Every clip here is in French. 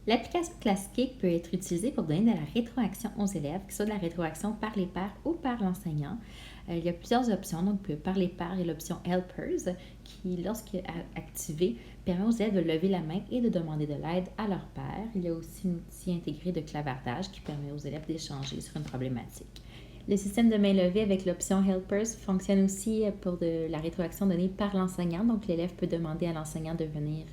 L'application Classcake peut être utilisée pour donner de la rétroaction aux élèves, que ce soit de la rétroaction par les pairs ou par l'enseignant. Il y a plusieurs options, donc par les pairs et l'option Helpers, qui, lorsque activée, permet aux élèves de lever la main et de demander de l'aide à leur pairs. Il y a aussi un outil intégré de clavardage qui permet aux élèves d'échanger sur une problématique. Le système de main levée avec l'option Helpers fonctionne aussi pour de la rétroaction donnée par l'enseignant. Donc, l'élève peut demander à l'enseignant de venir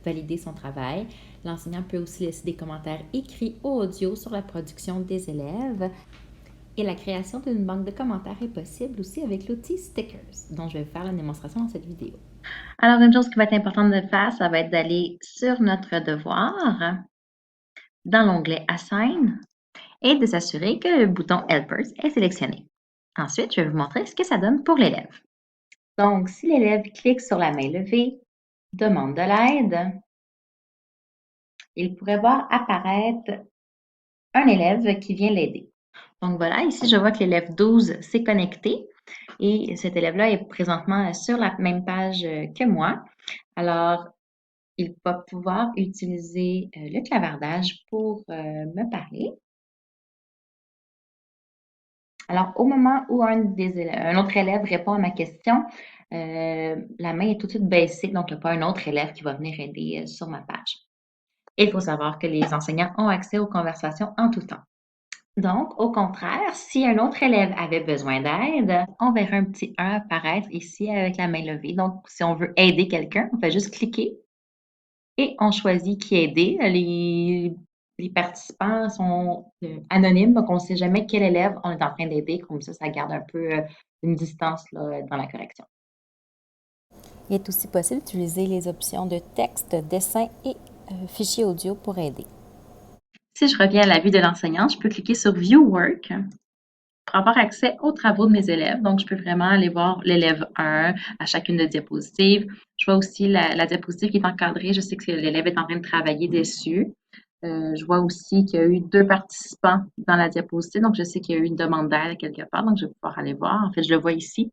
valider son travail. L'enseignant peut aussi laisser des commentaires écrits ou audio sur la production des élèves. Et la création d'une banque de commentaires est possible aussi avec l'outil Stickers, dont je vais vous faire la démonstration dans cette vidéo. Alors, une chose qui va être importante de faire, ça va être d'aller sur notre devoir, dans l'onglet Assign, et de s'assurer que le bouton Helpers est sélectionné. Ensuite, je vais vous montrer ce que ça donne pour l'élève. Donc, si l'élève clique sur la main levée, demande de l'aide, il pourrait voir apparaître un élève qui vient l'aider. Donc voilà, ici, je vois que l'élève 12 s'est connecté et cet élève-là est présentement sur la même page que moi. Alors, il va pouvoir utiliser le clavardage pour me parler. Alors, au moment où un autre élève répond à ma question, la main est tout de suite baissée, donc il n'y a pas un autre élève qui va venir aider sur ma page. Il faut savoir que les enseignants ont accès aux conversations en tout temps. Donc, au contraire, si un autre élève avait besoin d'aide, on verra un petit 1 apparaître ici avec la main levée. Donc, si on veut aider quelqu'un, on fait juste cliquer et on choisit qui aider. Les participants sont anonymes, donc on ne sait jamais quel élève on est en train d'aider. Comme ça garde un peu une distance là, dans la correction. Il est aussi possible d'utiliser les options de texte, dessin et fichier audio pour aider. Si je reviens à la vue de l'enseignant, je peux cliquer sur View Work pour avoir accès aux travaux de mes élèves. Donc, je peux vraiment aller voir l'élève 1 à chacune des diapositives. Je vois aussi la diapositive qui est encadrée. Je sais que l'élève est en train de travailler dessus. Je vois aussi qu'il y a eu 2 participants dans la diapositive. Donc, je sais qu'il y a eu une demande d'aide quelque part. Donc, je vais pouvoir aller voir. En fait, je le vois ici.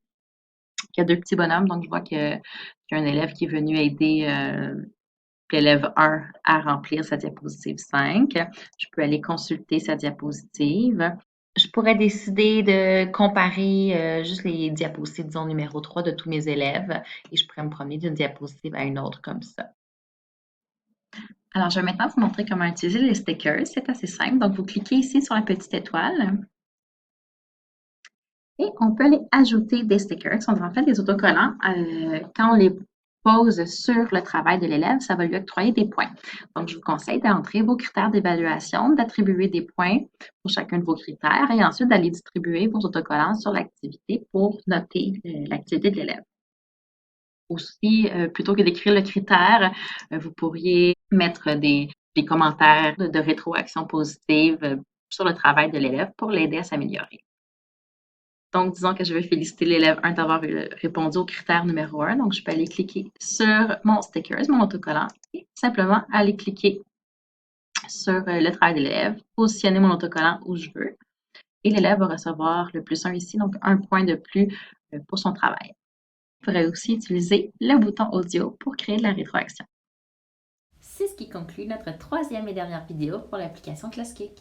Il y a 2 petits bonhommes. Donc, je vois qu'il y a un élève qui est venu aider l'élève 1 à remplir sa diapositive 5. Je peux aller consulter sa diapositive. Je pourrais décider de comparer juste les diapositives, disons, numéro 3 de tous mes élèves et je pourrais me promener d'une diapositive à une autre comme ça. Alors, je vais maintenant vous montrer comment utiliser les stickers. C'est assez simple. Donc, vous cliquez ici sur la petite étoile et on peut aller ajouter des stickers. On en fait des autocollants. Quand on les pose sur le travail de l'élève, ça va lui octroyer des points. Donc, je vous conseille d'entrer vos critères d'évaluation, d'attribuer des points pour chacun de vos critères et ensuite d'aller distribuer vos autocollants sur l'activité pour noter l'activité de l'élève. Aussi, plutôt que d'écrire le critère, vous pourriez mettre des commentaires de rétroaction positive sur le travail de l'élève pour l'aider à s'améliorer. Donc, disons que je veux féliciter l'élève 1 d'avoir répondu au critère numéro 1. Donc, je peux aller cliquer sur mon stickers, mon autocollant, et simplement aller cliquer sur le travail de l'élève, positionner mon autocollant où je veux. Et l'élève va recevoir le plus 1 ici, donc 1 point de plus pour son travail. Je pourrais aussi utiliser le bouton audio pour créer de la rétroaction. C'est ce qui conclut notre 3e et dernière vidéo pour l'application Classcake.